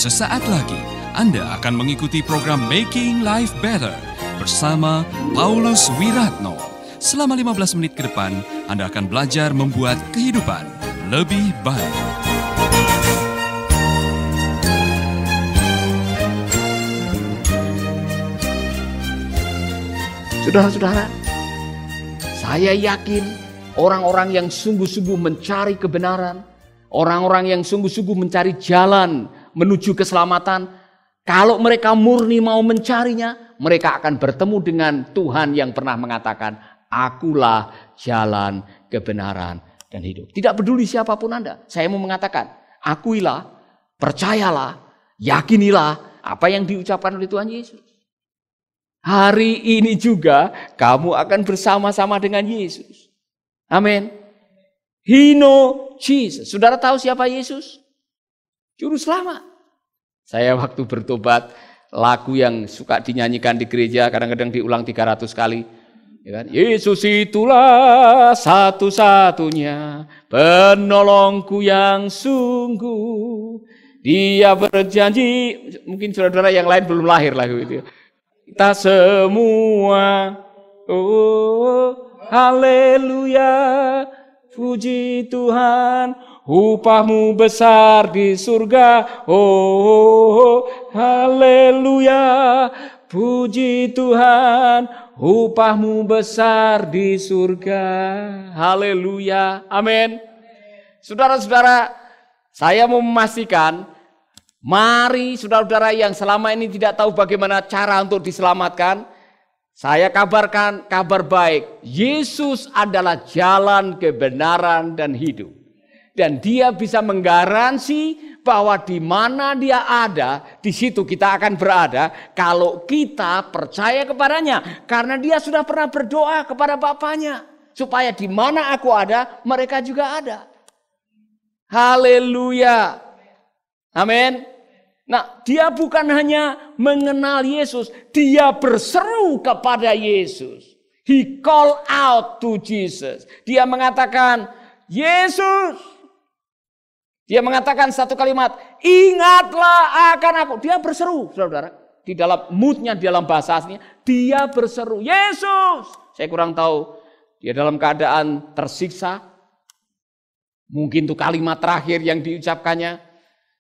Sesaat lagi Anda akan mengikuti program Making Life Better bersama Paulus Wiratno. Selama 15 menit ke depan, Anda akan belajar membuat kehidupan lebih baik. Saudara-saudara, saya yakin orang-orang yang sungguh-sungguh mencari kebenaran, orang-orang yang sungguh-sungguh mencari jalan menuju keselamatan, kalau mereka murni mau mencarinya, mereka akan bertemu dengan Tuhan yang pernah mengatakan, "Akulah jalan, kebenaran, dan hidup." Tidak peduli siapapun Anda, saya mau mengatakan, akuilah, percayalah, yakinilah apa yang diucapkan oleh Tuhan Yesus. Hari ini juga kamu akan bersama-sama dengan Yesus. Amin. He know Jesus. Saudara tahu siapa Yesus? Juru selamat. Saya waktu bertobat, lagu yang suka dinyanyikan di gereja, kadang-kadang diulang 300 kali. Ya kan? Yesus itulah satu-satunya penolongku yang sungguh. Dia berjanji, mungkin saudara-saudara yang lain belum lahir lagu itu. Kita semua, oh haleluya, puji Tuhan, upahmu besar di surga, oh haleluya, puji Tuhan, upahmu besar di surga, haleluya, amin. Saudara-saudara, saya mau memastikan, mari saudara-saudara yang selama ini tidak tahu bagaimana cara untuk diselamatkan, saya kabarkan kabar baik. Yesus adalah jalan, kebenaran, dan hidup. Dan dia bisa menggaransi bahwa di mana dia ada, di situ kita akan berada kalau kita percaya kepadanya. Karena dia sudah pernah berdoa kepada Bapaknya, supaya di mana aku ada, mereka juga ada. Haleluya. Amin. Nah, dia bukan hanya mengenal Yesus, dia berseru kepada Yesus. He called out to Jesus. Dia mengatakan, Yesus. Dia mengatakan satu kalimat, ingatlah akan aku. Dia berseru, saudara. Di dalam moodnya, di dalam bahasa aslinya, dia berseru, Yesus. Saya kurang tahu, dia dalam keadaan tersiksa. Mungkin itu kalimat terakhir yang diucapkannya.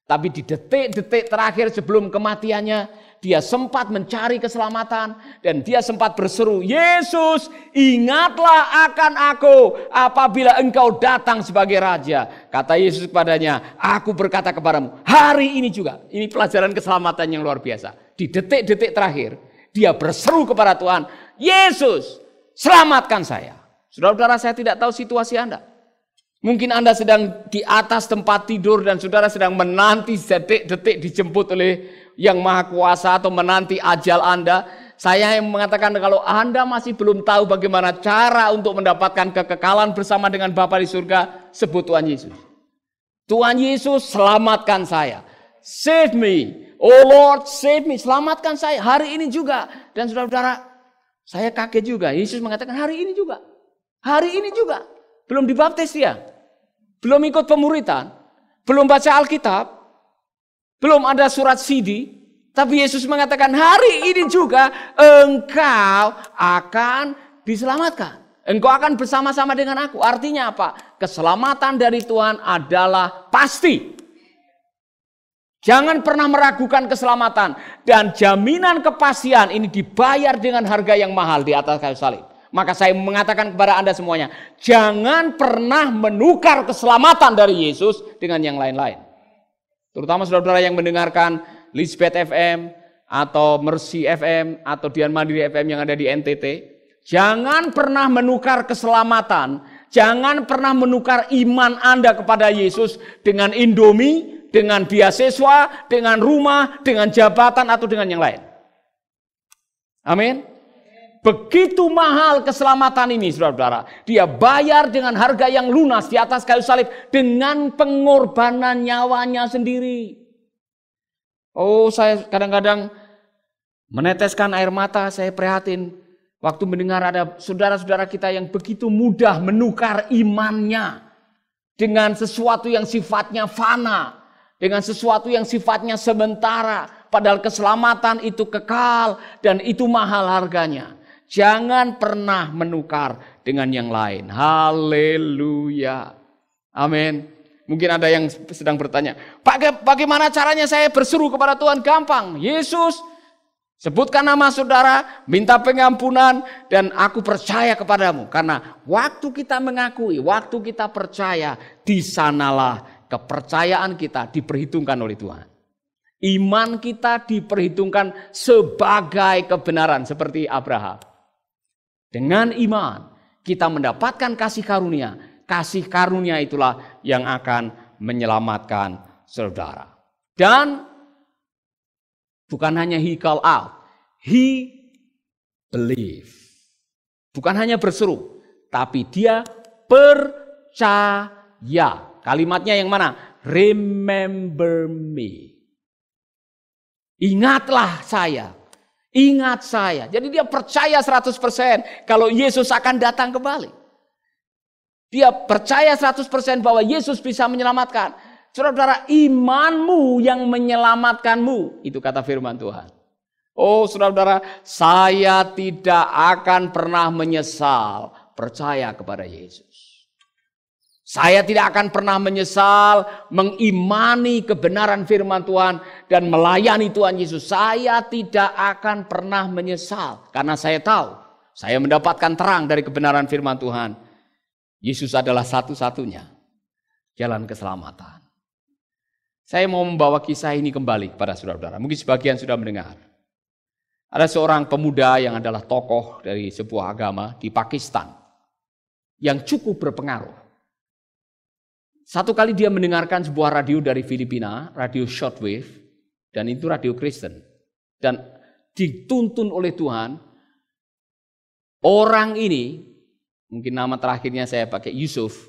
Tapi di detik-detik terakhir sebelum kematiannya, dia sempat mencari keselamatan. Dan dia sempat berseru, Yesus, ingatlah akan aku apabila engkau datang sebagai Raja. Kata Yesus kepadanya, aku berkata kepadamu, hari ini juga. Ini pelajaran keselamatan yang luar biasa. Di detik-detik terakhir, dia berseru kepada Tuhan, Yesus, selamatkan saya. Saudara-saudara, saya tidak tahu situasi Anda. Mungkin Anda sedang di atas tempat tidur dan saudara sedang menanti detik-detik dijemput oleh Yang Maha Kuasa atau menanti ajal Anda. Saya yang mengatakan kalau Anda masih belum tahu bagaimana cara untuk mendapatkan kekekalan bersama dengan Bapa di surga, sebut Tuhan Yesus. Tuhan Yesus, selamatkan saya. Save me. Oh Lord, save me. Selamatkan saya hari ini juga. Dan saudara-saudara, saya kaget juga. Yesus mengatakan hari ini juga. Hari ini juga. Belum dibaptis dia. Belum ikut pemuritan, belum baca Alkitab, belum ada surat CD, tapi Yesus mengatakan hari ini juga engkau akan diselamatkan. Engkau akan bersama-sama dengan aku. Artinya apa? Keselamatan dari Tuhan adalah pasti. Jangan pernah meragukan keselamatan. Dan jaminan kepastian ini dibayar dengan harga yang mahal di atas kayu salib. Maka saya mengatakan kepada Anda semuanya, jangan pernah menukar keselamatan dari Yesus dengan yang lain-lain. Terutama saudara-saudara yang mendengarkan Lisbeth FM atau Mercy FM atau Dian Mandiri FM yang ada di NTT. Jangan pernah menukar keselamatan, jangan pernah menukar iman Anda kepada Yesus dengan Indomie, dengan beasiswa, dengan rumah, dengan jabatan atau dengan yang lain. Amin. Begitu mahal keselamatan ini, saudara-saudara. Dia bayar dengan harga yang lunas di atas kayu salib dengan pengorbanan nyawanya sendiri. Oh, saya kadang-kadang meneteskan air mata, saya prihatin waktu mendengar ada saudara-saudara kita yang begitu mudah menukar imannya dengan sesuatu yang sifatnya fana, dengan sesuatu yang sifatnya sementara, padahal keselamatan itu kekal dan itu mahal harganya. Jangan pernah menukar dengan yang lain. Haleluya. Amin. Mungkin ada yang sedang bertanya, Pak, bagaimana caranya saya berseru kepada Tuhan? Gampang. Yesus, sebutkan nama saudara, minta pengampunan, dan aku percaya kepadamu. Karena waktu kita mengakui, waktu kita percaya, di sanalah kepercayaan kita diperhitungkan oleh Tuhan. Iman kita diperhitungkan sebagai kebenaran seperti Abraham. Dengan iman kita mendapatkan kasih karunia. Kasih karunia itulah yang akan menyelamatkan saudara. Dan bukan hanya he call out, he believe. Bukan hanya berseru, tapi dia percaya. Kalimatnya yang mana? Remember me. Ingatlah saya. Ingat saya. Jadi dia percaya 100% kalau Yesus akan datang kembali. Dia percaya 100% bahwa Yesus bisa menyelamatkan. Saudara-saudara, imanmu yang menyelamatkanmu. Itu kata firman Tuhan. Oh saudara-saudara, saya tidak akan pernah menyesal percaya kepada Yesus. Saya tidak akan pernah menyesal mengimani kebenaran firman Tuhan dan melayani Tuhan Yesus. Saya tidak akan pernah menyesal karena saya tahu saya mendapatkan terang dari kebenaran firman Tuhan. Yesus adalah satu-satunya jalan keselamatan. Saya mau membawa kisah ini kembali kepada saudara-saudara. Mungkin sebagian sudah mendengar. Ada seorang pemuda yang adalah tokoh dari sebuah agama di Pakistan yang cukup berpengaruh. Satu kali dia mendengarkan sebuah radio dari Filipina, radio shortwave, dan itu radio Kristen. Dan dituntun oleh Tuhan, orang ini, mungkin nama terakhirnya saya pakai Yusuf.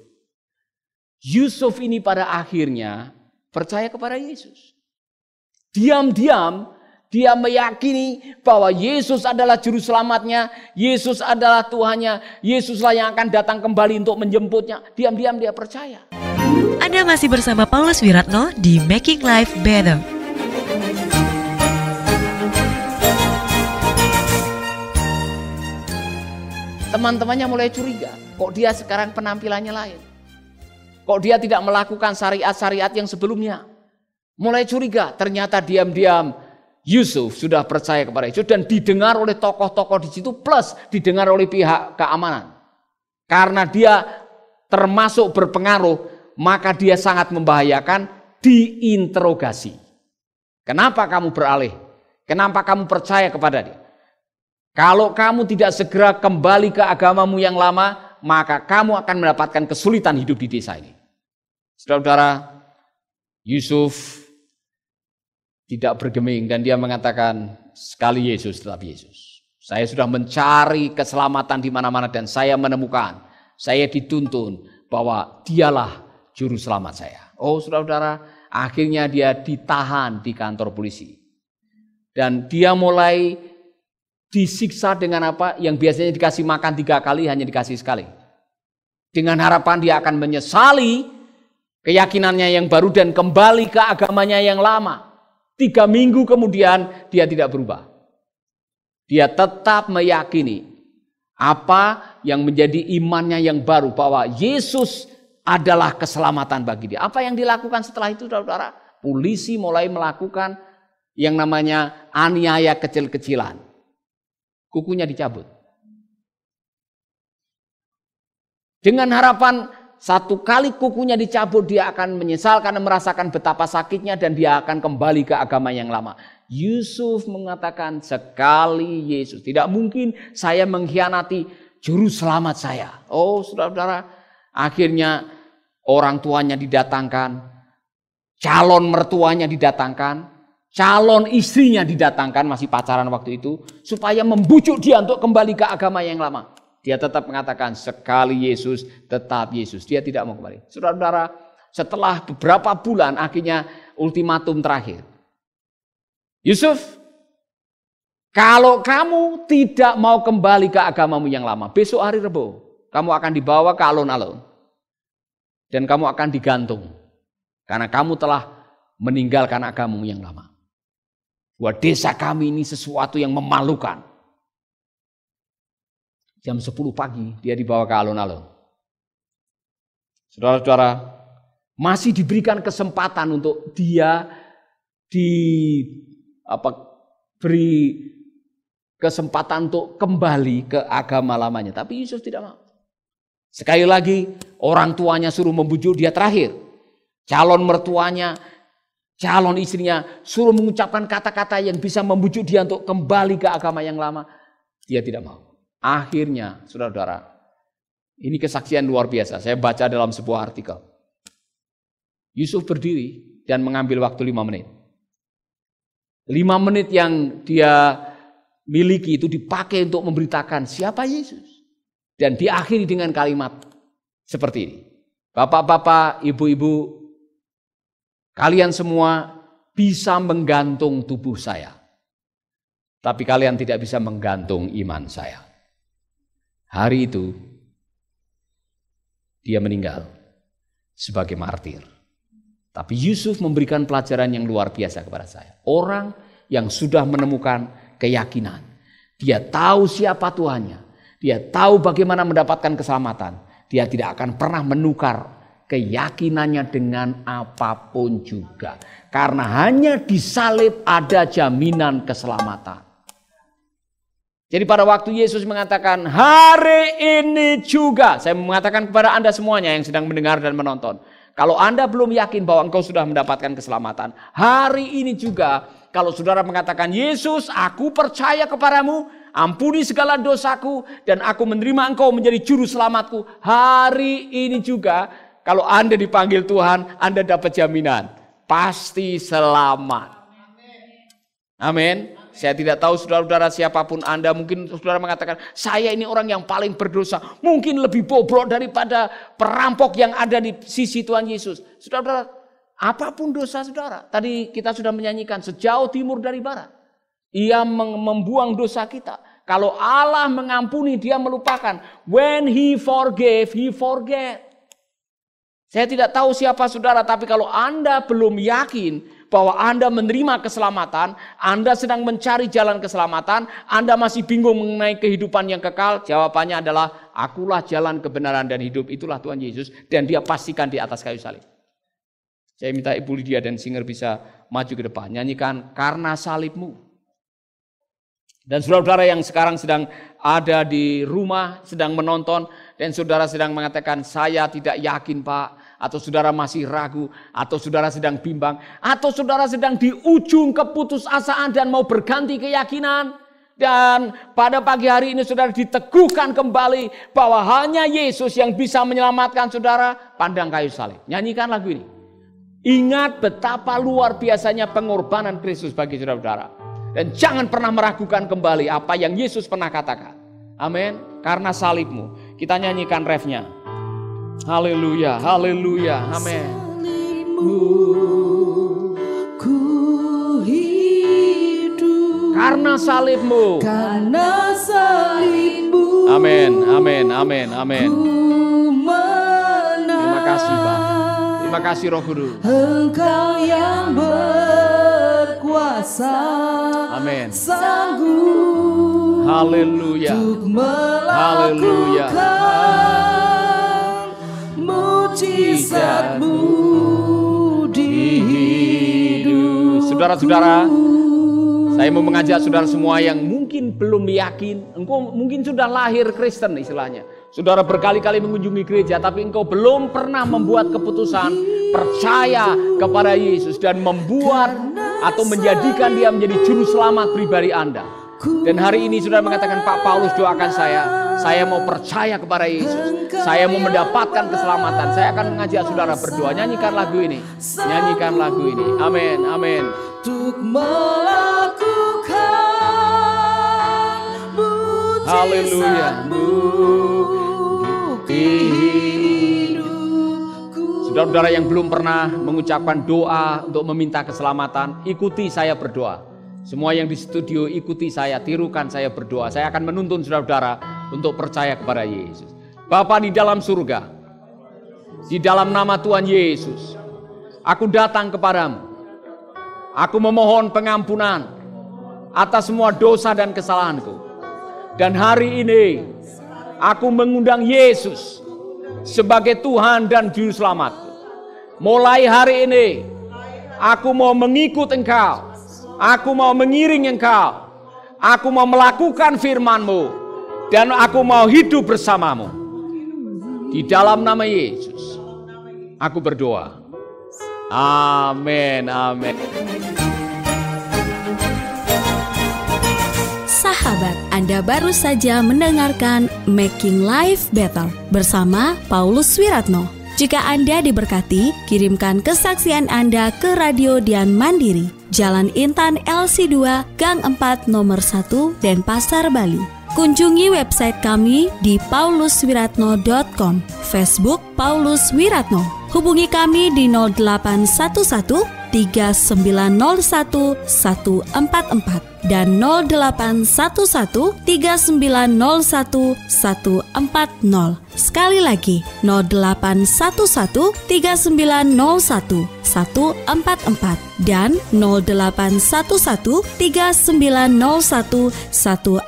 Yusuf ini pada akhirnya percaya kepada Yesus. Diam-diam dia meyakini bahwa Yesus adalah juru selamatnya, Yesus adalah Tuhannya, Yesuslah yang akan datang kembali untuk menjemputnya. Diam-diam dia percaya. Anda masih bersama Paulus Wiratno di Making Life Better. Teman-temannya mulai curiga, kok dia sekarang penampilannya lain? Kok dia tidak melakukan syariat-syariat yang sebelumnya? Mulai curiga, ternyata diam-diam Yusuf sudah percaya kepada Yesus dan didengar oleh tokoh-tokoh di situ plus didengar oleh pihak keamanan. Karena dia termasuk berpengaruh, maka dia sangat membahayakan, diinterogasi. Kenapa kamu beralih? Kenapa kamu percaya kepada dia? Kalau kamu tidak segera kembali ke agamamu yang lama, maka kamu akan mendapatkan kesulitan hidup di desa ini. Saudara-saudara, Yusuf tidak bergeming dan dia mengatakan, sekali Yesus tetap Yesus. Saya sudah mencari keselamatan di mana-mana dan saya menemukan, saya dituntun bahwa dialah juru selamat saya. Oh saudara-saudara, akhirnya dia ditahan di kantor polisi. Dan dia mulai disiksa dengan apa? Yang biasanya dikasih makan 3 kali, hanya dikasih sekali. Dengan harapan dia akan menyesali keyakinannya yang baru dan kembali ke agamanya yang lama. 3 minggu kemudian dia tidak berubah. Dia tetap meyakini apa yang menjadi imannya yang baru, bahwa Yesus adalah keselamatan bagi dia. Apa yang dilakukan setelah itu, saudara? Polisi mulai melakukan yang namanya aniaya kecil-kecilan. Kukunya dicabut. Dengan harapan 1 kali kukunya dicabut, dia akan menyesal karena merasakan betapa sakitnya dan dia akan kembali ke agama yang lama. Yusuf mengatakan, sekali Yesus, tidak mungkin saya mengkhianati juru selamat saya. Oh saudara-saudara, akhirnya orang tuanya didatangkan, calon mertuanya didatangkan, calon istrinya didatangkan, masih pacaran waktu itu, supaya membujuk dia untuk kembali ke agama yang lama. Dia tetap mengatakan, sekali Yesus, tetap Yesus. Dia tidak mau kembali. Saudara-saudara, setelah beberapa bulan, akhirnya ultimatum terakhir. Yusuf, kalau kamu tidak mau kembali ke agamamu yang lama, besok hari Rebo, kamu akan dibawa ke alun-alun. Dan kamu akan digantung. Karena kamu telah meninggalkan agamamu yang lama. Bahwa desa kami ini sesuatu yang memalukan. Jam 10 pagi dia dibawa ke alun-alun. Saudara-saudara, masih diberikan kesempatan untuk dia beri kesempatan untuk kembali ke agama lamanya. Tapi Yesus tidak mau. Sekali lagi orang tuanya suruh membujuk dia terakhir. Calon mertuanya, calon istrinya suruh mengucapkan kata-kata yang bisa membujuk dia untuk kembali ke agama yang lama. Dia tidak mau. Akhirnya, saudara-saudara, ini kesaksian luar biasa. Saya baca dalam sebuah artikel. Yusuf berdiri dan mengambil waktu 5 menit. 5 menit yang dia miliki itu dipakai untuk memberitakan siapa Yesus. Dan diakhiri dengan kalimat seperti ini. Bapak-bapak, ibu-ibu, kalian semua bisa menggantung tubuh saya. Tapi kalian tidak bisa menggantung iman saya. Hari itu, dia meninggal sebagai martir. Tapi Yusuf memberikan pelajaran yang luar biasa kepada saya. Orang yang sudah menemukan keyakinan. Dia tahu siapa Tuhannya. Dia tahu bagaimana mendapatkan keselamatan. Dia tidak akan pernah menukar keyakinannya dengan apapun juga. Karena hanya di salib ada jaminan keselamatan. Jadi pada waktu Yesus mengatakan hari ini juga. Saya mengatakan kepada Anda semuanya yang sedang mendengar dan menonton. Kalau Anda belum yakin bahwa engkau sudah mendapatkan keselamatan. Hari ini juga kalau saudara mengatakan Yesus aku percaya kepadamu. Ampuni segala dosaku dan aku menerima engkau menjadi juru selamatku. Hari ini juga kalau Anda dipanggil Tuhan, Anda dapat jaminan. Pasti selamat. Amin. Saya tidak tahu saudara-saudara siapapun Anda. Mungkin saudara mengatakan, saya ini orang yang paling berdosa. Mungkin lebih bobrok daripada perampok yang ada di sisi Tuhan Yesus. Saudara-saudara, apapun dosa saudara. Tadi kita sudah menyanyikan sejauh timur dari barat. Ia membuang dosa kita. Kalau Allah mengampuni, dia melupakan. When he forgave, he forget. Saya tidak tahu siapa saudara, tapi kalau Anda belum yakin bahwa Anda menerima keselamatan, Anda sedang mencari jalan keselamatan, Anda masih bingung mengenai kehidupan yang kekal, jawabannya adalah, akulah jalan kebenaran dan hidup, itulah Tuhan Yesus, dan dia pastikan di atas kayu salib. Saya minta Ibu Lydia dan Singer bisa maju ke depan, nyanyikan Karena Salibmu. Dan saudara-saudara yang sekarang sedang ada di rumah, sedang menonton, dan saudara sedang mengatakan, saya tidak yakin Pak, atau saudara masih ragu, atau saudara sedang bimbang, atau saudara sedang di ujung keputusasaan dan mau berganti keyakinan. Dan pada pagi hari ini saudara diteguhkan kembali bahwa hanya Yesus yang bisa menyelamatkan saudara, pandang kayu salib. Nyanyikan lagu ini. Ingat betapa luar biasanya pengorbanan Kristus bagi saudara-saudara. Dan jangan pernah meragukan kembali apa yang Yesus pernah katakan. Amin. Karena salibmu. Kita nyanyikan refnya. Haleluya, haleluya, amin. Ku hidup karena salibmu. Karena salibmu. Amin, amin, amin, amin. Terima kasih Pak. Terima kasih Roh Kudus. Engkau yang berkuasa. Amin. Sanggup. Haleluya. Untuk melakukan. Haleluya. Mujizatmu di hidup. Saudara-saudara, saya mau mengajak saudara semua yang mungkin belum yakin, engkau mungkin sudah lahir Kristen istilahnya. Saudara berkali-kali mengunjungi gereja, tapi engkau belum pernah membuat keputusan percaya kepada Yesus dan membuat atau menjadikan dia menjadi juru selamat pribadi Anda. Dan hari ini saudara mengatakan, Pak Paulus doakan saya mau percaya kepada Yesus, saya mau mendapatkan keselamatan. Saya akan mengajak saudara berdoa, nyanyikan lagu ini, nyanyikan lagu ini, amin, amin. Untuk melakukan mujizatmu di hidupku. Saudara-saudara yang belum pernah mengucapkan doa untuk meminta keselamatan, ikuti saya berdoa. Semua yang di studio ikuti saya, tirukan saya berdoa. Saya akan menuntun saudara-saudara untuk percaya kepada Yesus. Bapa di dalam surga, di dalam nama Tuhan Yesus, aku datang kepadamu. Aku memohon pengampunan atas semua dosa dan kesalahanku. Dan hari ini aku mengundang Yesus sebagai Tuhan dan Juru Selamatku. Mulai hari ini aku mau mengikut Engkau. Aku mau mengiring Engkau. Aku mau melakukan firman-Mu. Dan aku mau hidup bersamamu. Di dalam nama Yesus aku berdoa. Amin, amin. Sahabat, Anda baru saja mendengarkan Making Life Better bersama Paulus Wiratno. Jika Anda diberkati, kirimkan kesaksian Anda ke Radio Dian Mandiri, Jalan Intan LC2, Gang 4 Nomor 1, Denpasar, Bali. Kunjungi website kami di pauluswiratno.com, Facebook Paulus Wiratno. Hubungi kami di 0811 3901 144 dan 0811 3901 140. Sekali lagi 0811 3901 144 dan 0811 3901 140.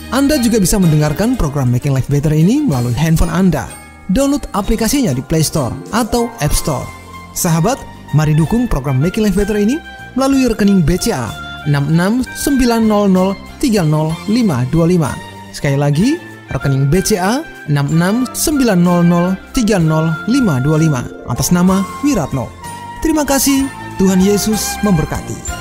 Anda juga bisa mendengarkan program Making Life Better ini melalui handphone Anda. Download aplikasinya di Play Store atau App Store. Sahabat, mari dukung program Making Life Better ini melalui rekening BCA 6690300525. Sekali lagi, rekening BCA 6690300525 atas nama Wiratno. Terima kasih, Tuhan Yesus memberkati.